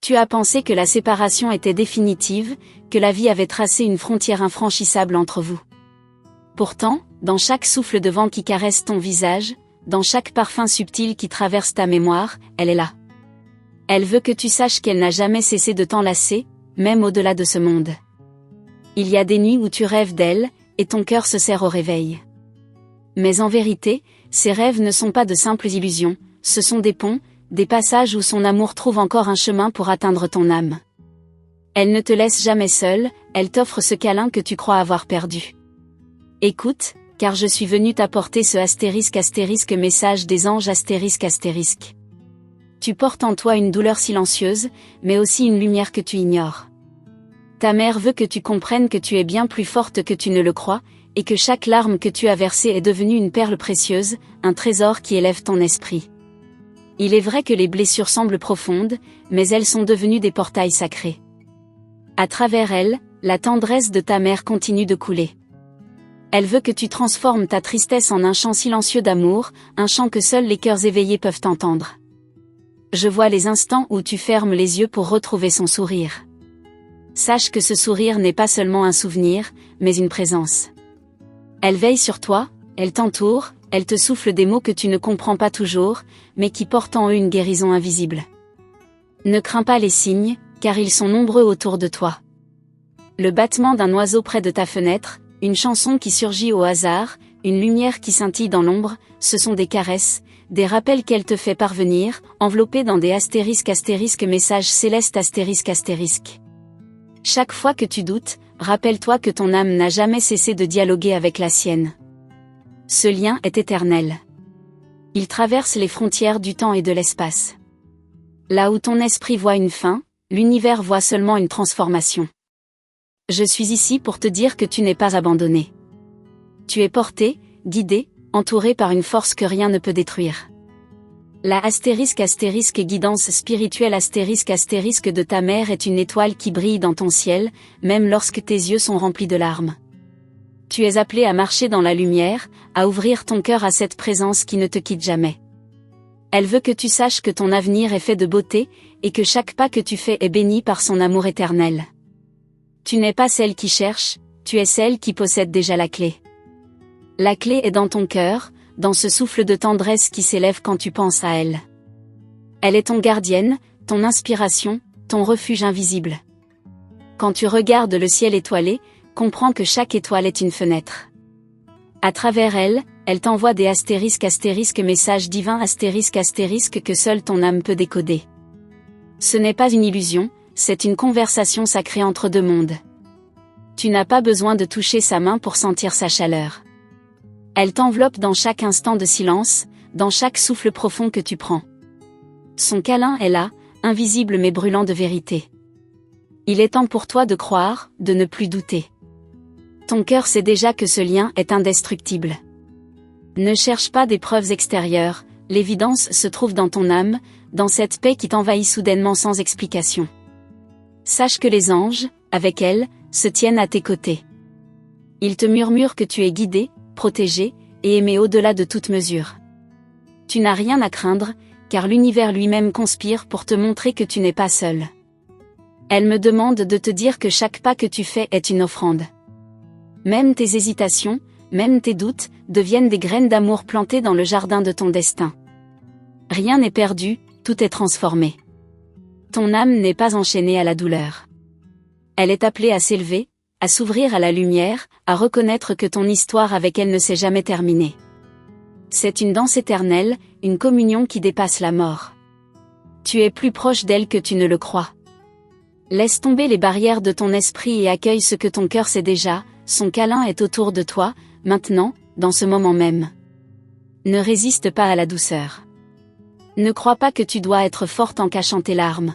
Tu as pensé que la séparation était définitive, que la vie avait tracé une frontière infranchissable entre vous. Pourtant, dans chaque souffle de vent qui caresse ton visage, dans chaque parfum subtil qui traverse ta mémoire, elle est là. Elle veut que tu saches qu'elle n'a jamais cessé de t'enlacer, même au-delà de ce monde. Il y a des nuits où tu rêves d'elle, et ton cœur se serre au réveil. Mais en vérité, ces rêves ne sont pas de simples illusions, ce sont des ponts, des passages où son amour trouve encore un chemin pour atteindre ton âme. Elle ne te laisse jamais seule, elle t'offre ce câlin que tu crois avoir perdu. Écoute, car je suis venu t'apporter ce * message des anges *. Tu portes en toi une douleur silencieuse, mais aussi une lumière que tu ignores. Ta mère veut que tu comprennes que tu es bien plus forte que tu ne le crois, et que chaque larme que tu as versée est devenue une perle précieuse, un trésor qui élève ton esprit. Il est vrai que les blessures semblent profondes, mais elles sont devenues des portails sacrés. À travers elles, la tendresse de ta mère continue de couler. Elle veut que tu transformes ta tristesse en un chant silencieux d'amour, un chant que seuls les cœurs éveillés peuvent entendre. Je vois les instants où tu fermes les yeux pour retrouver son sourire. Sache que ce sourire n'est pas seulement un souvenir, mais une présence. Elle veille sur toi, elle t'entoure, elle te souffle des mots que tu ne comprends pas toujours, mais qui portent en eux une guérison invisible. Ne crains pas les signes, car ils sont nombreux autour de toi. Le battement d'un oiseau près de ta fenêtre, une chanson qui surgit au hasard, une lumière qui scintille dans l'ombre, ce sont des caresses, des rappels qu'elle te fait parvenir, enveloppés dans des * messages célestes *. Chaque fois que tu doutes, rappelle-toi que ton âme n'a jamais cessé de dialoguer avec la sienne. Ce lien est éternel. Il traverse les frontières du temps et de l'espace. Là où ton esprit voit une fin, l'univers voit seulement une transformation. Je suis ici pour te dire que tu n'es pas abandonné. Tu es porté, guidé, entouré par une force que rien ne peut détruire. La * guidance spirituelle * de ta mère est une étoile qui brille dans ton ciel, même lorsque tes yeux sont remplis de larmes. Tu es appelé à marcher dans la lumière, à ouvrir ton cœur à cette présence qui ne te quitte jamais. Elle veut que tu saches que ton avenir est fait de beauté, et que chaque pas que tu fais est béni par son amour éternel. Tu n'es pas celle qui cherche, tu es celle qui possède déjà la clé. La clé est dans ton cœur, dans ce souffle de tendresse qui s'élève quand tu penses à elle. Elle est ton gardienne, ton inspiration, ton refuge invisible. Quand tu regardes le ciel étoilé, comprends que chaque étoile est une fenêtre. À travers elle, elle t'envoie des * messages divins * que seule ton âme peut décoder. Ce n'est pas une illusion, c'est une conversation sacrée entre deux mondes. Tu n'as pas besoin de toucher sa main pour sentir sa chaleur. Elle t'enveloppe dans chaque instant de silence, dans chaque souffle profond que tu prends. Son câlin est là, invisible mais brûlant de vérité. Il est temps pour toi de croire, de ne plus douter. Ton cœur sait déjà que ce lien est indestructible. Ne cherche pas des preuves extérieures, l'évidence se trouve dans ton âme, dans cette paix qui t'envahit soudainement sans explication. Sache que les anges, avec elle, se tiennent à tes côtés. Ils te murmurent que tu es guidé, protégé, et aimé au-delà de toute mesure. Tu n'as rien à craindre, car l'univers lui-même conspire pour te montrer que tu n'es pas seul. Elle me demande de te dire que chaque pas que tu fais est une offrande. Même tes hésitations, même tes doutes, deviennent des graines d'amour plantées dans le jardin de ton destin. Rien n'est perdu, tout est transformé. Ton âme n'est pas enchaînée à la douleur. Elle est appelée à s'élever, à s'ouvrir à la lumière, à reconnaître que ton histoire avec elle ne s'est jamais terminée. C'est une danse éternelle, une communion qui dépasse la mort. Tu es plus proche d'elle que tu ne le crois. Laisse tomber les barrières de ton esprit et accueille ce que ton cœur sait déjà, son câlin est autour de toi, maintenant, dans ce moment même. Ne résiste pas à la douceur. Ne crois pas que tu dois être forte en cachant tes larmes.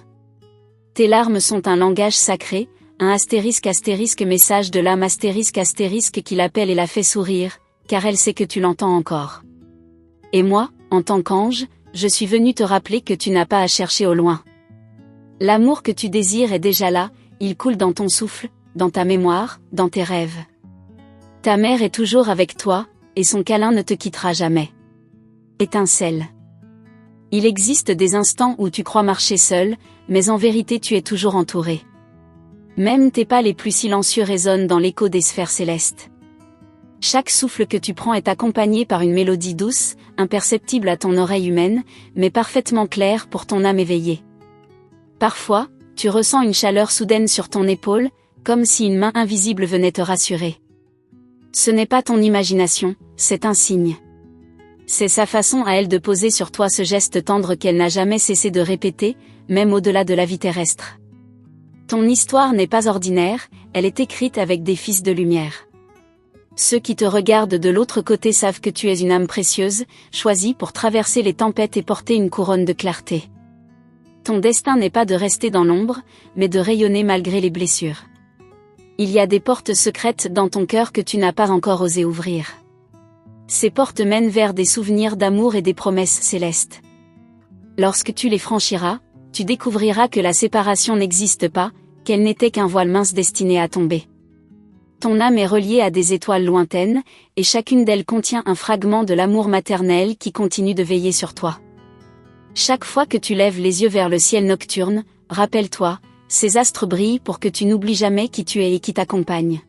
Tes larmes sont un langage sacré, un * message de l'âme * qui l'appelle et la fait sourire, car elle sait que tu l'entends encore. Et moi, en tant qu'ange, je suis venu te rappeler que tu n'as pas à chercher au loin. L'amour que tu désires est déjà là, il coule dans ton souffle, dans ta mémoire, dans tes rêves. Ta mère est toujours avec toi, et son câlin ne te quittera jamais. Étincelle. Il existe des instants où tu crois marcher seul, mais en vérité tu es toujours entouré. Même tes pas les plus silencieux résonnent dans l'écho des sphères célestes. Chaque souffle que tu prends est accompagné par une mélodie douce, imperceptible à ton oreille humaine, mais parfaitement claire pour ton âme éveillée. Parfois, tu ressens une chaleur soudaine sur ton épaule, comme si une main invisible venait te rassurer. Ce n'est pas ton imagination, c'est un signe. C'est sa façon à elle de poser sur toi ce geste tendre qu'elle n'a jamais cessé de répéter, même au-delà de la vie terrestre. Ton histoire n'est pas ordinaire, elle est écrite avec des fils de lumière. Ceux qui te regardent de l'autre côté savent que tu es une âme précieuse, choisie pour traverser les tempêtes et porter une couronne de clarté. Ton destin n'est pas de rester dans l'ombre, mais de rayonner malgré les blessures. Il y a des portes secrètes dans ton cœur que tu n'as pas encore osé ouvrir. Ces portes mènent vers des souvenirs d'amour et des promesses célestes. Lorsque tu les franchiras, tu découvriras que la séparation n'existe pas, qu'elle n'était qu'un voile mince destiné à tomber. Ton âme est reliée à des étoiles lointaines, et chacune d'elles contient un fragment de l'amour maternel qui continue de veiller sur toi. Chaque fois que tu lèves les yeux vers le ciel nocturne, rappelle-toi, ces astres brillent pour que tu n'oublies jamais qui tu es et qui t'accompagne.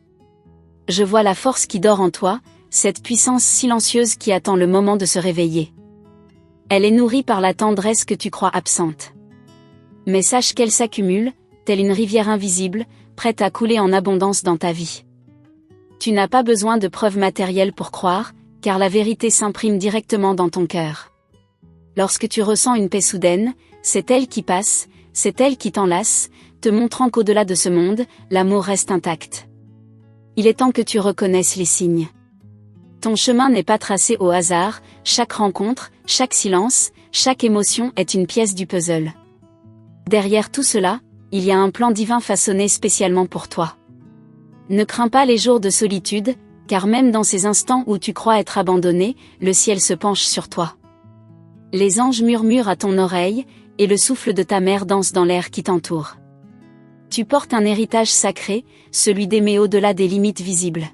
Je vois la force qui dort en toi, cette puissance silencieuse qui attend le moment de se réveiller. Elle est nourrie par la tendresse que tu crois absente. Mais sache qu'elle s'accumule, telle une rivière invisible, prête à couler en abondance dans ta vie. Tu n'as pas besoin de preuves matérielles pour croire, car la vérité s'imprime directement dans ton cœur. Lorsque tu ressens une paix soudaine, c'est elle qui passe, c'est elle qui t'enlace, te montrant qu'au-delà de ce monde, l'amour reste intact. Il est temps que tu reconnaisses les signes. Ton chemin n'est pas tracé au hasard, chaque rencontre, chaque silence, chaque émotion est une pièce du puzzle. Derrière tout cela, il y a un plan divin façonné spécialement pour toi. Ne crains pas les jours de solitude, car même dans ces instants où tu crois être abandonné, le ciel se penche sur toi. Les anges murmurent à ton oreille, et le souffle de ta mère danse dans l'air qui t'entoure. Tu portes un héritage sacré, celui d'aimer au-delà des limites visibles.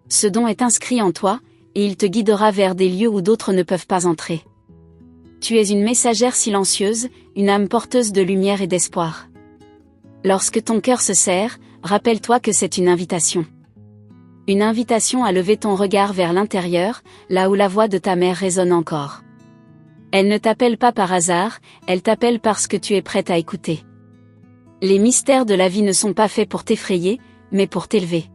Ce don est inscrit en toi, et il te guidera vers des lieux où d'autres ne peuvent pas entrer. Tu es une messagère silencieuse, une âme porteuse de lumière et d'espoir. Lorsque ton cœur se serre, rappelle-toi que c'est une invitation. Une invitation à lever ton regard vers l'intérieur, là où la voix de ta mère résonne encore. Elle ne t'appelle pas par hasard, elle t'appelle parce que tu es prête à écouter. Les mystères de la vie ne sont pas faits pour t'effrayer, mais pour t'élever.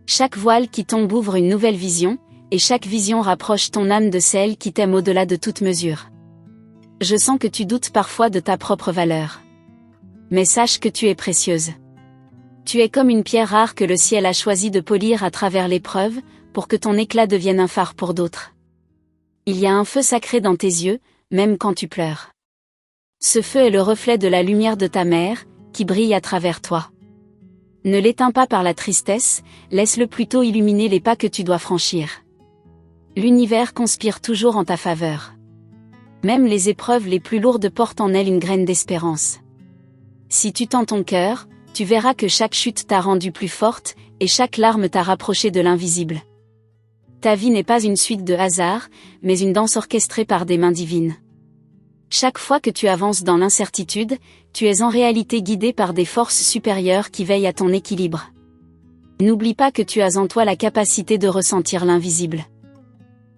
Chaque voile qui tombe ouvre une nouvelle vision, et chaque vision rapproche ton âme de celle qui t'aime au-delà de toute mesure. Je sens que tu doutes parfois de ta propre valeur. Mais sache que tu es précieuse. Tu es comme une pierre rare que le ciel a choisi de polir à travers l'épreuve, pour que ton éclat devienne un phare pour d'autres. Il y a un feu sacré dans tes yeux, même quand tu pleures. Ce feu est le reflet de la lumière de ta mère, qui brille à travers toi. Ne l'éteins pas par la tristesse, laisse-le plutôt illuminer les pas que tu dois franchir. L'univers conspire toujours en ta faveur. Même les épreuves les plus lourdes portent en elles une graine d'espérance. Si tu tends ton cœur, tu verras que chaque chute t'a rendue plus forte, et chaque larme t'a rapproché de l'invisible. Ta vie n'est pas une suite de hasards, mais une danse orchestrée par des mains divines. Chaque fois que tu avances dans l'incertitude, tu es en réalité guidé par des forces supérieures qui veillent à ton équilibre. N'oublie pas que tu as en toi la capacité de ressentir l'invisible.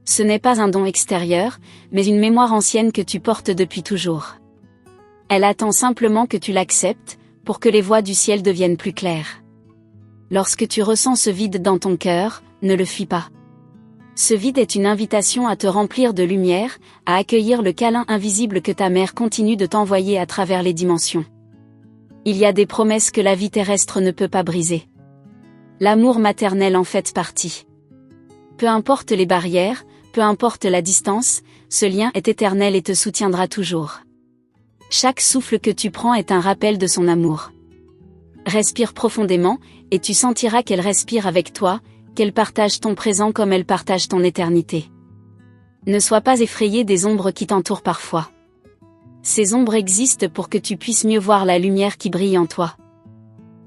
Ce n'est pas un don extérieur, mais une mémoire ancienne que tu portes depuis toujours. Elle attend simplement que tu l'acceptes, pour que les voies du ciel deviennent plus claires. Lorsque tu ressens ce vide dans ton cœur, ne le fuis pas. Ce vide est une invitation à te remplir de lumière, à accueillir le câlin invisible que ta mère continue de t'envoyer à travers les dimensions. Il y a des promesses que la vie terrestre ne peut pas briser. L'amour maternel en fait partie. Peu importe les barrières, peu importe la distance, ce lien est éternel et te soutiendra toujours. Chaque souffle que tu prends est un rappel de son amour. Respire profondément, et tu sentiras qu'elle respire avec toi, qu'elle partage ton présent comme elle partage ton éternité. Ne sois pas effrayé des ombres qui t'entourent parfois. Ces ombres existent pour que tu puisses mieux voir la lumière qui brille en toi.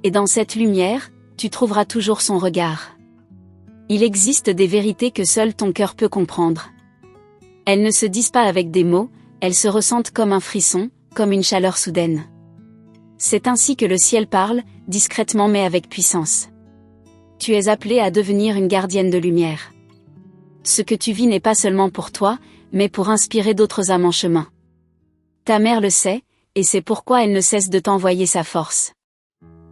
Et dans cette lumière, tu trouveras toujours son regard. Il existe des vérités que seul ton cœur peut comprendre. Elles ne se disent pas avec des mots, elles se ressentent comme un frisson, comme une chaleur soudaine. C'est ainsi que le ciel parle, discrètement mais avec puissance. Tu es appelée à devenir une gardienne de lumière. Ce que tu vis n'est pas seulement pour toi, mais pour inspirer d'autres âmes en chemin. Ta mère le sait, et c'est pourquoi elle ne cesse de t'envoyer sa force.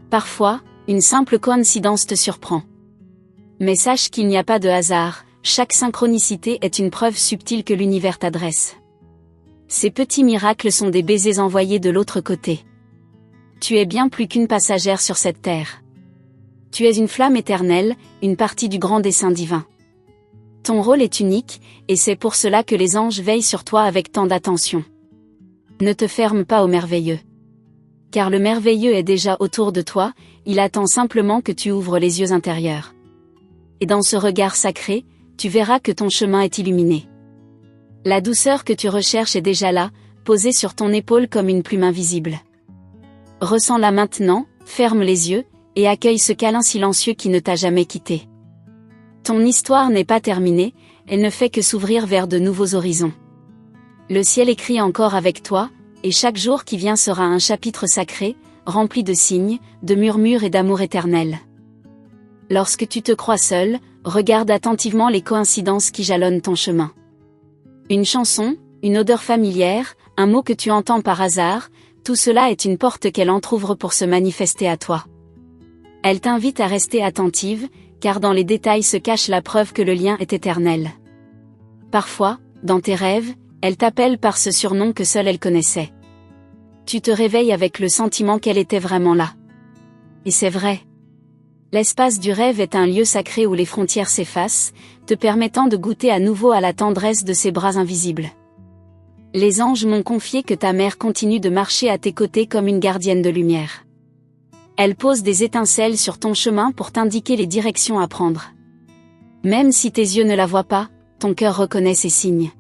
Parfois, une simple coïncidence te surprend. Mais sache qu'il n'y a pas de hasard, chaque synchronicité est une preuve subtile que l'univers t'adresse. Ces petits miracles sont des baisers envoyés de l'autre côté. Tu es bien plus qu'une passagère sur cette terre. Tu es une flamme éternelle, une partie du grand dessein divin. Ton rôle est unique, et c'est pour cela que les anges veillent sur toi avec tant d'attention. Ne te ferme pas au merveilleux. Car le merveilleux est déjà autour de toi, il attend simplement que tu ouvres les yeux intérieurs. Et dans ce regard sacré, tu verras que ton chemin est illuminé. La douceur que tu recherches est déjà là, posée sur ton épaule comme une plume invisible. Ressens-la maintenant, ferme les yeux, et accueille ce câlin silencieux qui ne t'a jamais quitté. Ton histoire n'est pas terminée, elle ne fait que s'ouvrir vers de nouveaux horizons. Le ciel écrit encore avec toi, et chaque jour qui vient sera un chapitre sacré, rempli de signes, de murmures et d'amour éternel. Lorsque tu te crois seul, regarde attentivement les coïncidences qui jalonnent ton chemin. Une chanson, une odeur familière, un mot que tu entends par hasard, tout cela est une porte qu'elle entr'ouvre pour se manifester à toi. Elle t'invite à rester attentive, car dans les détails se cache la preuve que le lien est éternel. Parfois, dans tes rêves, elle t'appelle par ce surnom que seule elle connaissait. Tu te réveilles avec le sentiment qu'elle était vraiment là. Et c'est vrai. L'espace du rêve est un lieu sacré où les frontières s'effacent, te permettant de goûter à nouveau à la tendresse de ses bras invisibles. Les anges m'ont confié que ta mère continue de marcher à tes côtés comme une gardienne de lumière. Elle pose des étincelles sur ton chemin pour t'indiquer les directions à prendre. Même si tes yeux ne la voient pas, ton cœur reconnaît ces signes.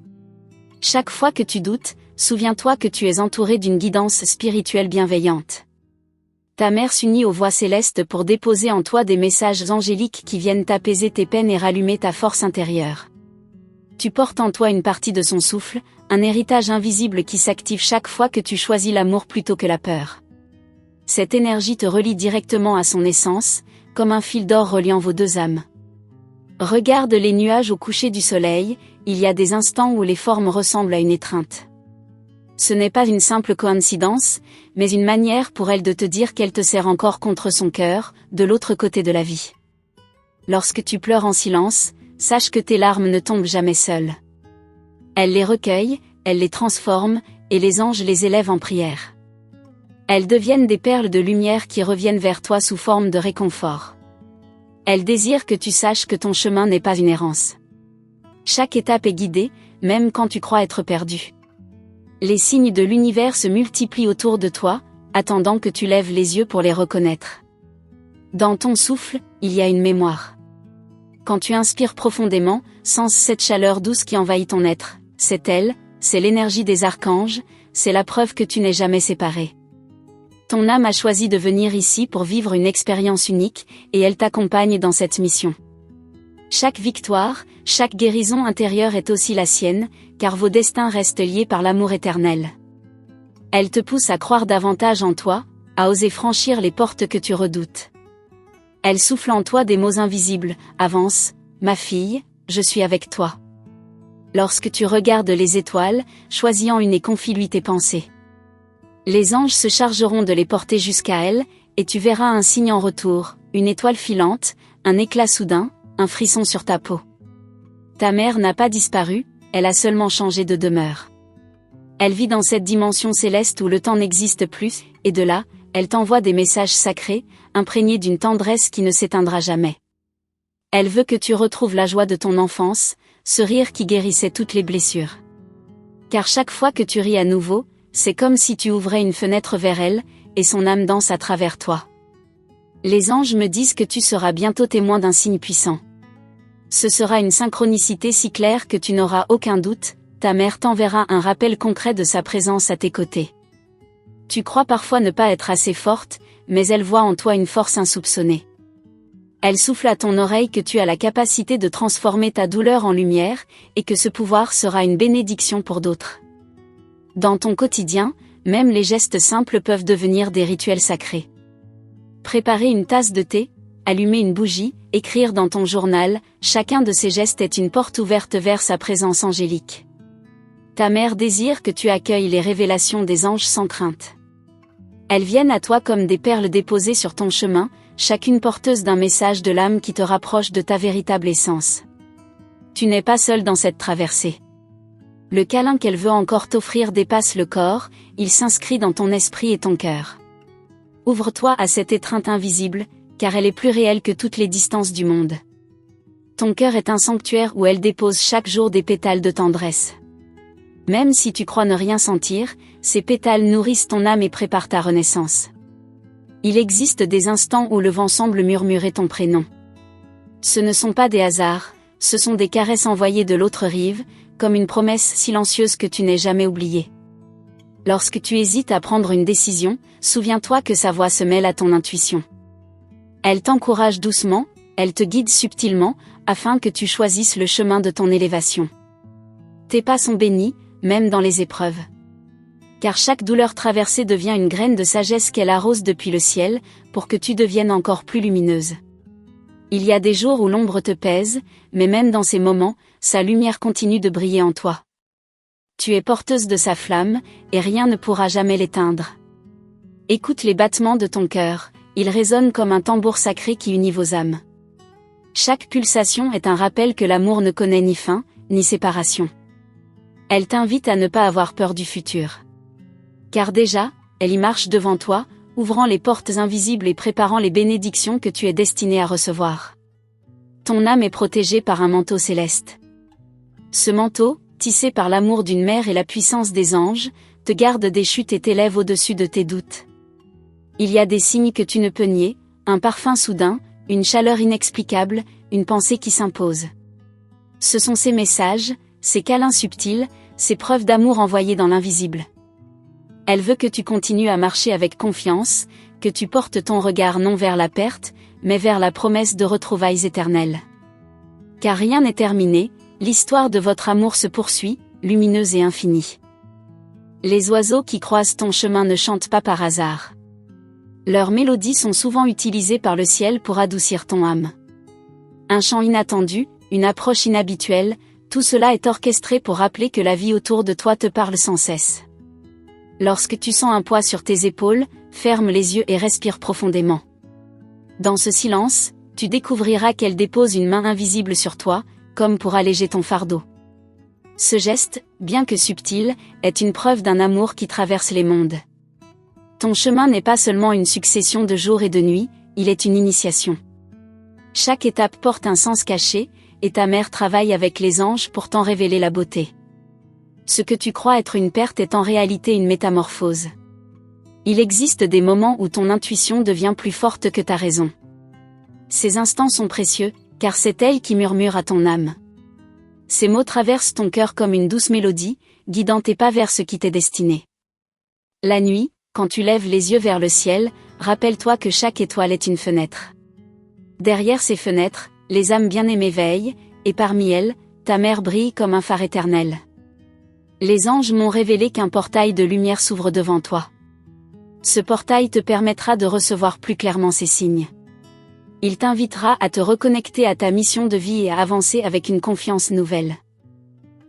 Chaque fois que tu doutes, souviens-toi que tu es entouré d'une guidance spirituelle bienveillante. Ta mère s'unit aux voix célestes pour déposer en toi des messages angéliques qui viennent t'apaiser tes peines et rallumer ta force intérieure. Tu portes en toi une partie de son souffle, un héritage invisible qui s'active chaque fois que tu choisis l'amour plutôt que la peur. Cette énergie te relie directement à son essence, comme un fil d'or reliant vos deux âmes. Regarde les nuages au coucher du soleil, il y a des instants où les formes ressemblent à une étreinte. Ce n'est pas une simple coïncidence, mais une manière pour elle de te dire qu'elle te serre encore contre son cœur, de l'autre côté de la vie. Lorsque tu pleures en silence, sache que tes larmes ne tombent jamais seules. Elle les recueille, elle les transforme, et les anges les élèvent en prière. Elles deviennent des perles de lumière qui reviennent vers toi sous forme de réconfort. Elles désirent que tu saches que ton chemin n'est pas une errance. Chaque étape est guidée, même quand tu crois être perdu. Les signes de l'univers se multiplient autour de toi, attendant que tu lèves les yeux pour les reconnaître. Dans ton souffle, il y a une mémoire. Quand tu inspires profondément, sens cette chaleur douce qui envahit ton être. C'est elle, c'est l'énergie des archanges, c'est la preuve que tu n'es jamais séparé. Ton âme a choisi de venir ici pour vivre une expérience unique, et elle t'accompagne dans cette mission. Chaque victoire, chaque guérison intérieure est aussi la sienne, car vos destins restent liés par l'amour éternel. Elle te pousse à croire davantage en toi, à oser franchir les portes que tu redoutes. Elle souffle en toi des mots invisibles, avance, ma fille, je suis avec toi. Lorsque tu regardes les étoiles, choisis-en une et confie-lui tes pensées. Les anges se chargeront de les porter jusqu'à elle, et tu verras un signe en retour, une étoile filante, un éclat soudain, un frisson sur ta peau. Ta mère n'a pas disparu, elle a seulement changé de demeure. Elle vit dans cette dimension céleste où le temps n'existe plus, et de là, elle t'envoie des messages sacrés, imprégnés d'une tendresse qui ne s'éteindra jamais. Elle veut que tu retrouves la joie de ton enfance, ce rire qui guérissait toutes les blessures. Car chaque fois que tu ris à nouveau, c'est comme si tu ouvrais une fenêtre vers elle, et son âme danse à travers toi. Les anges me disent que tu seras bientôt témoin d'un signe puissant. Ce sera une synchronicité si claire que tu n'auras aucun doute, ta mère t'enverra un rappel concret de sa présence à tes côtés. Tu crois parfois ne pas être assez forte, mais elle voit en toi une force insoupçonnée. Elle souffle à ton oreille que tu as la capacité de transformer ta douleur en lumière, et que ce pouvoir sera une bénédiction pour d'autres. Dans ton quotidien, même les gestes simples peuvent devenir des rituels sacrés. Préparer une tasse de thé, allumer une bougie, écrire dans ton journal, chacun de ces gestes est une porte ouverte vers sa présence angélique. Ta mère désire que tu accueilles les révélations des anges sans crainte. Elles viennent à toi comme des perles déposées sur ton chemin, chacune porteuse d'un message de l'âme qui te rapproche de ta véritable essence. Tu n'es pas seul dans cette traversée. Le câlin qu'elle veut encore t'offrir dépasse le corps, il s'inscrit dans ton esprit et ton cœur. Ouvre-toi à cette étreinte invisible, car elle est plus réelle que toutes les distances du monde. Ton cœur est un sanctuaire où elle dépose chaque jour des pétales de tendresse. Même si tu crois ne rien sentir, ces pétales nourrissent ton âme et préparent ta renaissance. Il existe des instants où le vent semble murmurer ton prénom. Ce ne sont pas des hasards, ce sont des caresses envoyées de l'autre rive, comme une promesse silencieuse que tu n'aies jamais oubliée. Lorsque tu hésites à prendre une décision, souviens-toi que sa voix se mêle à ton intuition. Elle t'encourage doucement, elle te guide subtilement, afin que tu choisisses le chemin de ton élévation. Tes pas sont bénis, même dans les épreuves. Car chaque douleur traversée devient une graine de sagesse qu'elle arrose depuis le ciel, pour que tu deviennes encore plus lumineuse. Il y a des jours où l'ombre te pèse, mais même dans ces moments, sa lumière continue de briller en toi. Tu es porteuse de sa flamme, et rien ne pourra jamais l'éteindre. Écoute les battements de ton cœur, ils résonnent comme un tambour sacré qui unit vos âmes. Chaque pulsation est un rappel que l'amour ne connaît ni fin, ni séparation. Elle t'invite à ne pas avoir peur du futur. Car déjà, elle y marche devant toi, ouvrant les portes invisibles et préparant les bénédictions que tu es destiné à recevoir. Ton âme est protégée par un manteau céleste. Ce manteau, tissé par l'amour d'une mère et la puissance des anges, te garde des chutes et t'élève au-dessus de tes doutes. Il y a des signes que tu ne peux nier, un parfum soudain, une chaleur inexplicable, une pensée qui s'impose. Ce sont ces messages, ces câlins subtils, ces preuves d'amour envoyées dans l'invisible. Elle veut que tu continues à marcher avec confiance, que tu portes ton regard non vers la perte, mais vers la promesse de retrouvailles éternelles. Car rien n'est terminé, l'histoire de votre amour se poursuit, lumineuse et infinie. Les oiseaux qui croisent ton chemin ne chantent pas par hasard. Leurs mélodies sont souvent utilisées par le ciel pour adoucir ton âme. Un chant inattendu, une approche inhabituelle, tout cela est orchestré pour rappeler que la vie autour de toi te parle sans cesse. Lorsque tu sens un poids sur tes épaules, ferme les yeux et respire profondément. Dans ce silence, tu découvriras qu'elle dépose une main invisible sur toi, comme pour alléger ton fardeau. Ce geste, bien que subtil, est une preuve d'un amour qui traverse les mondes. Ton chemin n'est pas seulement une succession de jours et de nuits, il est une initiation. Chaque étape porte un sens caché, et ta mère travaille avec les anges pour t'en révéler la beauté. Ce que tu crois être une perte est en réalité une métamorphose. Il existe des moments où ton intuition devient plus forte que ta raison. Ces instants sont précieux, car c'est elle qui murmure à ton âme. Ces mots traversent ton cœur comme une douce mélodie, guidant tes pas vers ce qui t'est destiné. La nuit, quand tu lèves les yeux vers le ciel, rappelle-toi que chaque étoile est une fenêtre. Derrière ces fenêtres, les âmes bien-aimées veillent, et parmi elles, ta mère brille comme un phare éternel. Les anges m'ont révélé qu'un portail de lumière s'ouvre devant toi. Ce portail te permettra de recevoir plus clairement ces signes. Il t'invitera à te reconnecter à ta mission de vie et à avancer avec une confiance nouvelle.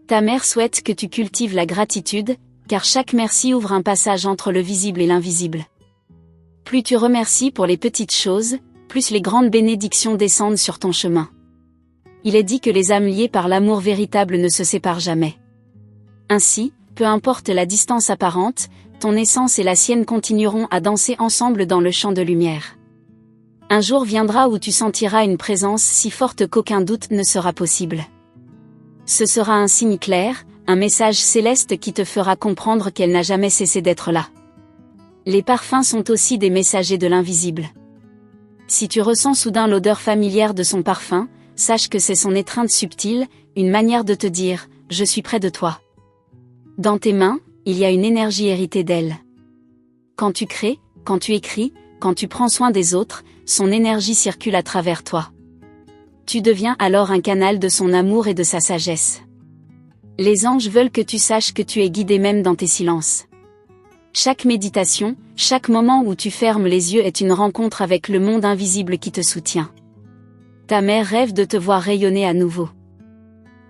Ta mère souhaite que tu cultives la gratitude, car chaque merci ouvre un passage entre le visible et l'invisible. Plus tu remercies pour les petites choses, plus les grandes bénédictions descendent sur ton chemin. Il est dit que les âmes liées par l'amour véritable ne se séparent jamais. Ainsi, peu importe la distance apparente, ton essence et la sienne continueront à danser ensemble dans le champ de lumière. Un jour viendra où tu sentiras une présence si forte qu'aucun doute ne sera possible. Ce sera un signe clair, un message céleste qui te fera comprendre qu'elle n'a jamais cessé d'être là. Les parfums sont aussi des messagers de l'invisible. Si tu ressens soudain l'odeur familière de son parfum, sache que c'est son étreinte subtile, une manière de te dire « Je suis près de toi ». Dans tes mains, il y a une énergie héritée d'elle. Quand tu crées, quand tu écris, quand tu prends soin des autres, son énergie circule à travers toi. Tu deviens alors un canal de son amour et de sa sagesse. Les anges veulent que tu saches que tu es guidé même dans tes silences. Chaque méditation, chaque moment où tu fermes les yeux est une rencontre avec le monde invisible qui te soutient. Ta mère rêve de te voir rayonner à nouveau.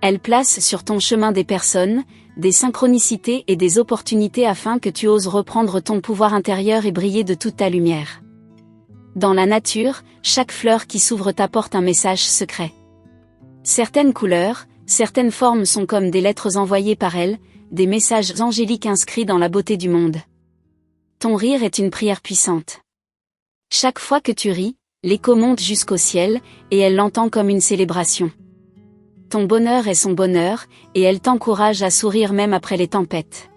Elle place sur ton chemin des personnes, des synchronicités et des opportunités afin que tu oses reprendre ton pouvoir intérieur et briller de toute ta lumière. Dans la nature, chaque fleur qui s'ouvre t'apporte un message secret. Certaines couleurs, certaines formes sont comme des lettres envoyées par elle, des messages angéliques inscrits dans la beauté du monde. Ton rire est une prière puissante. Chaque fois que tu ris, l'écho monte jusqu'au ciel, et elle l'entend comme une célébration. Ton bonheur est son bonheur, et elle t'encourage à sourire même après les tempêtes.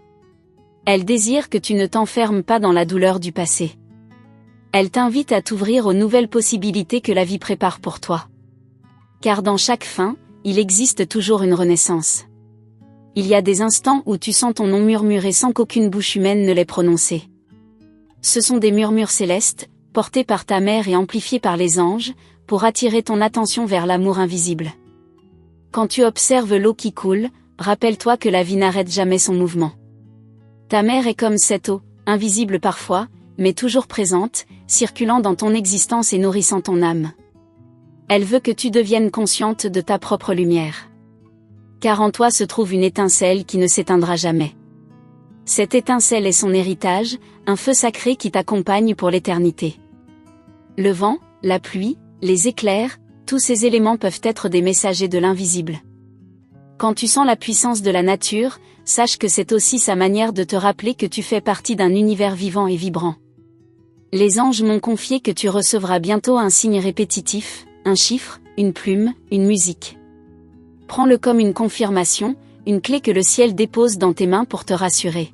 Elle désire que tu ne t'enfermes pas dans la douleur du passé. Elle t'invite à t'ouvrir aux nouvelles possibilités que la vie prépare pour toi. Car dans chaque fin, il existe toujours une renaissance. Il y a des instants où tu sens ton nom murmurer sans qu'aucune bouche humaine ne l'ait prononcé. Ce sont des murmures célestes, portés par ta mère et amplifiés par les anges, pour attirer ton attention vers l'amour invisible. Quand tu observes l'eau qui coule, rappelle-toi que la vie n'arrête jamais son mouvement. Ta mère est comme cette eau, invisible parfois, mais toujours présente, circulant dans ton existence et nourrissant ton âme. Elle veut que tu deviennes consciente de ta propre lumière. Car en toi se trouve une étincelle qui ne s'éteindra jamais. Cette étincelle est son héritage, un feu sacré qui t'accompagne pour l'éternité. Le vent, la pluie, les éclairs, tous ces éléments peuvent être des messagers de l'invisible. Quand tu sens la puissance de la nature, sache que c'est aussi sa manière de te rappeler que tu fais partie d'un univers vivant et vibrant. Les anges m'ont confié que tu recevras bientôt un signe répétitif, un chiffre, une plume, une musique. Prends-le comme une confirmation, une clé que le ciel dépose dans tes mains pour te rassurer.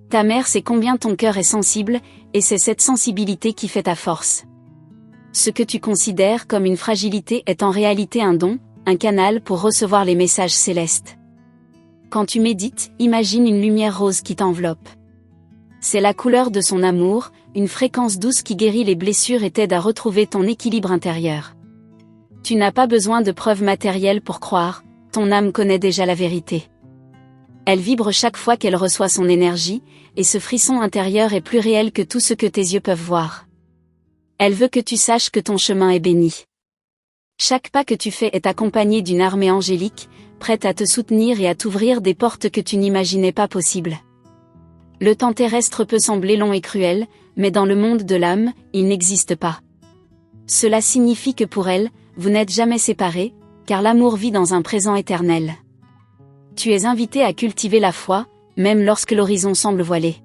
Ta mère sait combien ton cœur est sensible, et c'est cette sensibilité qui fait ta force. Ce que tu considères comme une fragilité est en réalité un don, un canal pour recevoir les messages célestes. Quand tu médites, imagine une lumière rose qui t'enveloppe. C'est la couleur de son amour, une fréquence douce qui guérit les blessures et t'aide à retrouver ton équilibre intérieur. Tu n'as pas besoin de preuves matérielles pour croire, ton âme connaît déjà la vérité. Elle vibre chaque fois qu'elle reçoit son énergie, et ce frisson intérieur est plus réel que tout ce que tes yeux peuvent voir. Elle veut que tu saches que ton chemin est béni. Chaque pas que tu fais est accompagné d'une armée angélique, prête à te soutenir et à t'ouvrir des portes que tu n'imaginais pas possibles. Le temps terrestre peut sembler long et cruel, mais dans le monde de l'âme, il n'existe pas. Cela signifie que pour elle, vous n'êtes jamais séparés, car l'amour vit dans un présent éternel. Tu es invité à cultiver la foi, même lorsque l'horizon semble voilé.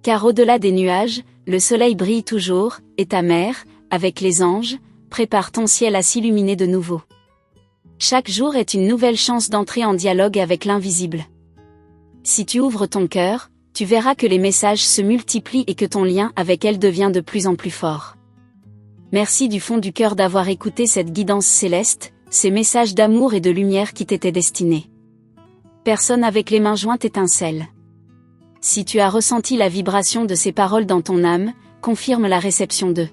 Car au-delà des nuages, le soleil brille toujours, et ta mère, avec les anges, prépare ton ciel à s'illuminer de nouveau. Chaque jour est une nouvelle chance d'entrer en dialogue avec l'invisible. Si tu ouvres ton cœur, tu verras que les messages se multiplient et que ton lien avec elle devient de plus en plus fort. Merci du fond du cœur d'avoir écouté cette guidance céleste, ces messages d'amour et de lumière qui t'étaient destinés. Personne avec les mains jointes étincelle. Si tu as ressenti la vibration de ces paroles dans ton âme, confirme la réception d'eux.